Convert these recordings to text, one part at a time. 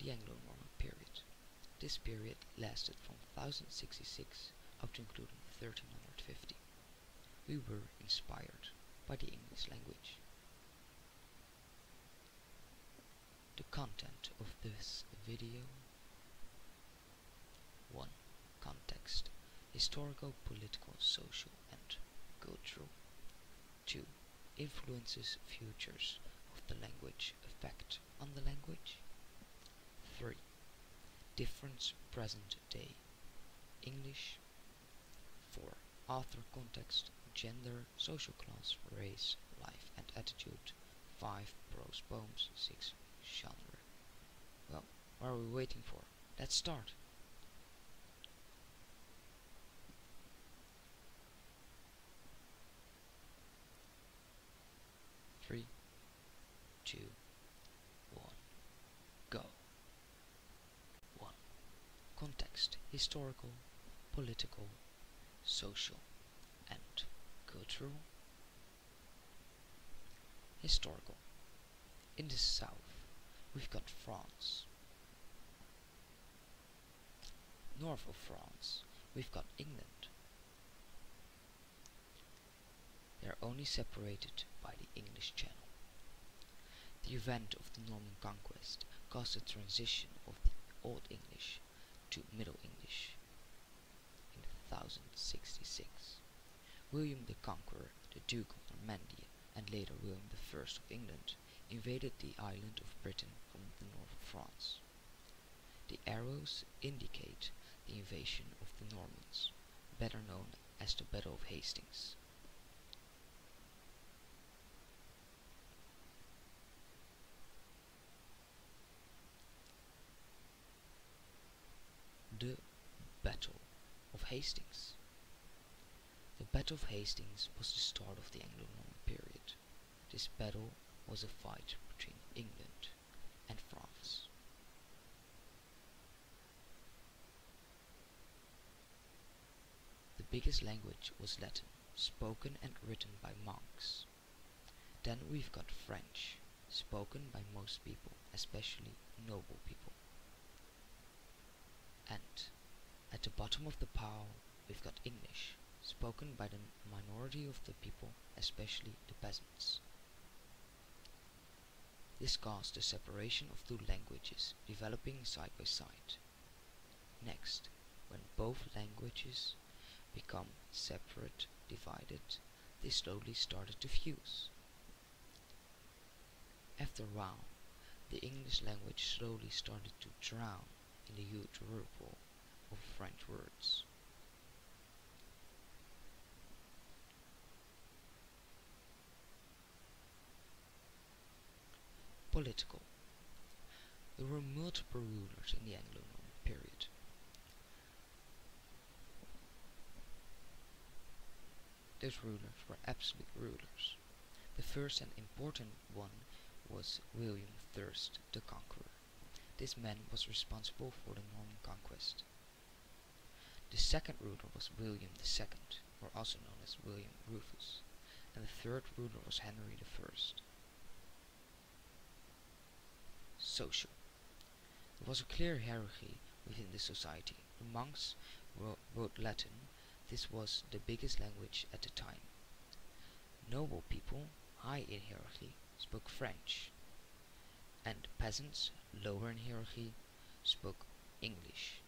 The Anglo-Norman Period. This period lasted from 1066 up to including 1350. We were inspired by the English language. The content of this video: 1. Context: historical, political, social and cultural. 2. Influences, futures of the language, effect on the language. 3. Difference, present day, English. 4. Author, context, gender, social class, race, life and attitude. 5. Prose poems. 6. Genre. Well, what are we waiting for? Let's start! Three, two, one, go. 1. Context: historical, political, social and cultural. Historical. In the south, we've got France. North of France, we've got England. They are only separated by the English Channel. The event of the Norman conquest caused the transition of the Old English to Middle English. In 1066, William the Conqueror, the Duke of Normandy, and later William I of England, invaded the island of Britain from the north of France. The arrows indicate the invasion of the Normans, better known as the Battle of Hastings. The Battle of Hastings. The Battle of Hastings was the start of the Anglo-Norman period. This battle was a fight between England and France. The biggest language was Latin, spoken and written by monks. Then we've got French, spoken by most people, especially noble people. And at the bottom of the pile we've got English, spoken by the minority of the people, especially the peasants. This caused the separation of two languages developing side by side. Next, when both languages become separate, divided, they slowly started to fuse. After a while, the English language slowly started to drown in the huge whirlpool of French words. Political. There were multiple rulers in the Anglo-Norman period. Those rulers were absolute rulers. The first and important one was William I the Conqueror. This man was responsible for the Norman conquest. The second ruler was William II, or also known as William Rufus, and the third ruler was Henry I. Social. There was a clear hierarchy within the society. The monks wrote Latin. This was the biggest language at the time. Noble people, high in hierarchy, spoke French, and peasants, lower in hierarchy, spoke English.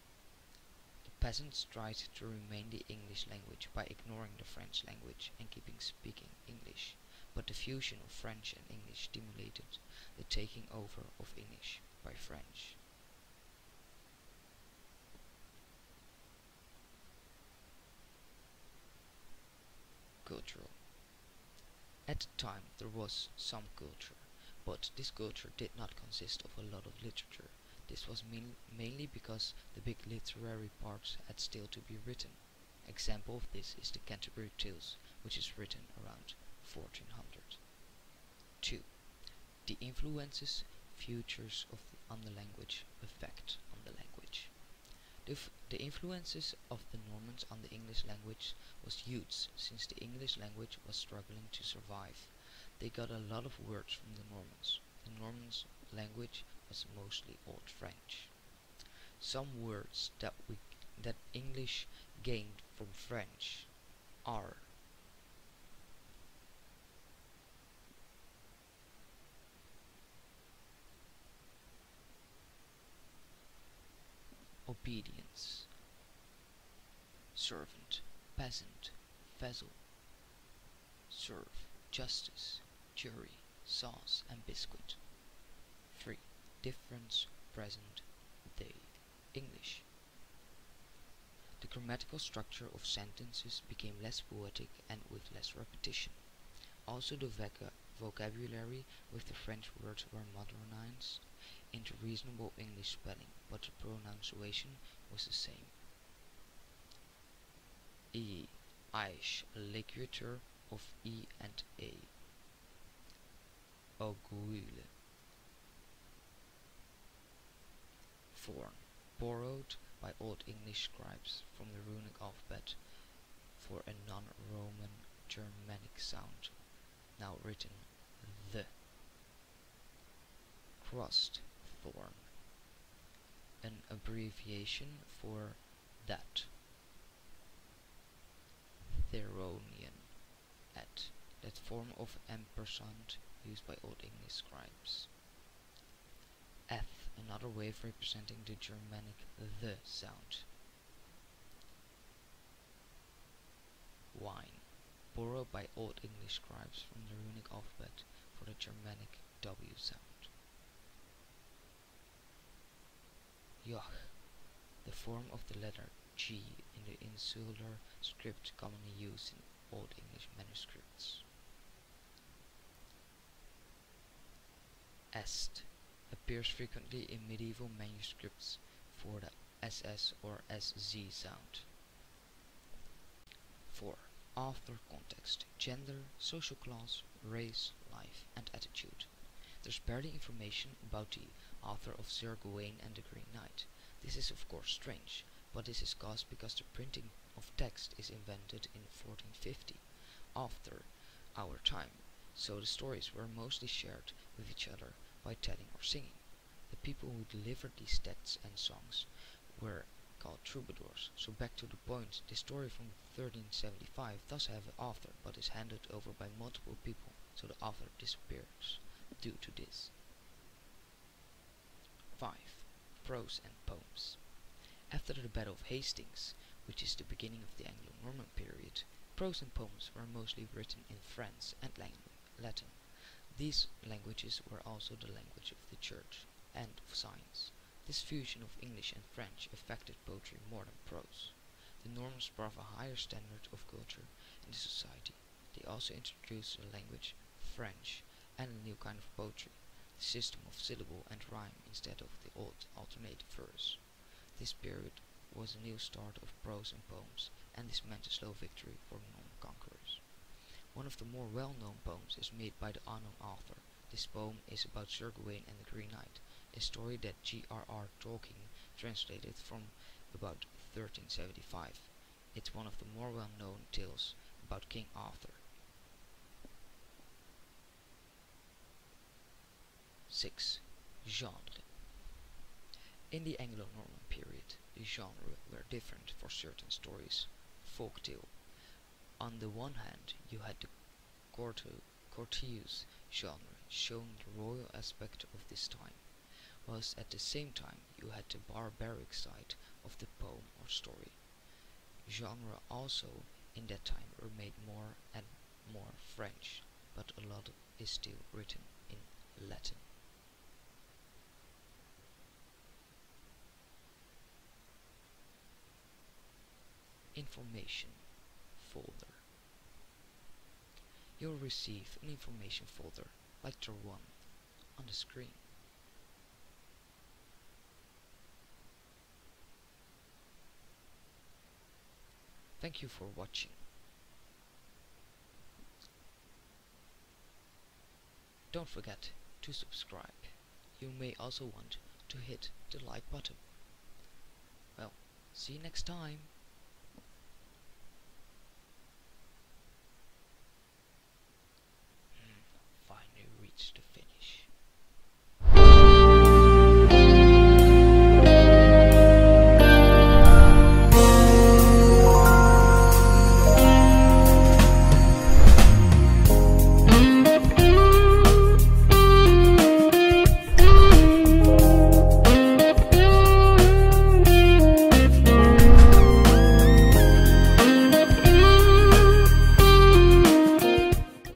The peasants tried to remain the English language by ignoring the French language and keeping speaking English, but the fusion of French and English stimulated the taking over of English by French. Cultural. At the time there was some culture, but this culture did not consist of a lot of literature. This was mainly because the big literary parts had still to be written. Example of this is the Canterbury Tales, which is written around 1400. 2. The influences, futures on the language, effect on the language. The influences of the Normans on the English language was huge, since the English language was struggling to survive. They got a lot of words from the Normans. The Normans' language was mostly Old French. Some words that English gained from French are obedience, servant, peasant, vessel, serve, justice, jury, sauce, and biscuit. 3. Difference, present, they, English. The grammatical structure of sentences became less poetic and with less repetition. Also the vocabulary with the French words were modernized into reasonable English spelling, but the pronunciation was the same. E. Aish, a ligature of E and A. Aiguille. Form, borrowed by Old English scribes from the runic alphabet for a non-Roman Germanic sound, now written the. Crust, thorn, an abbreviation for that. Theronian, at, that form of ampersand used by Old English scribes. Eth, another way of representing the Germanic the sound. Wine, borrowed by Old English scribes from the runic alphabet for the Germanic W sound. Joch, the form of the letter G in the insular script commonly used in Old English manuscripts. Est appears frequently in medieval manuscripts for the SS or SZ sound. 4. Author context, gender, social class, race, life, and attitude. There's barely information about the author of Sir Gawain and the Green Knight. This is of course strange, but this is caused because the printing of text is invented in 1450, after our time, so the stories were mostly shared with each other by telling or singing. The people who delivered these texts and songs were called troubadours. So back to the point, the story from 1375 does have an author, but is handed over by multiple people, so the author disappears due to this. 5. Prose and poems. After the Battle of Hastings, which is the beginning of the Anglo-Norman period, prose and poems were mostly written in French and Latin. These languages were also the language of the church and of science. This fusion of English and French affected poetry more than prose. The Normans brought a higher standard of culture in the society. They also introduced a language, French, and a new kind of poetry, the system of syllable and rhyme instead of the old alternate verse. This period was a new start of prose and poems, and this meant a slow victory for Norman conquerors. One of the more well-known poems is made by the unknown author. This poem is about Sir Gawain and the Green Knight, a story that J.R.R. Tolkien translated from about 1375. It's one of the more well-known tales about King Arthur. 6. Genre. In the Anglo-Norman period, the genres were different for certain stories. Folktale. On the one hand, you had the courteous genre, showing the royal aspect of this time, whilst at the same time you had the barbaric side of the poem or story. Genre also in that time were made more and more French, but a lot is still written in Latin. Information folder. You'll receive an information folder, Lecture 1, on the screen. Thank you for watching. Don't forget to subscribe. You may also want to hit the like button. Well, see you next time.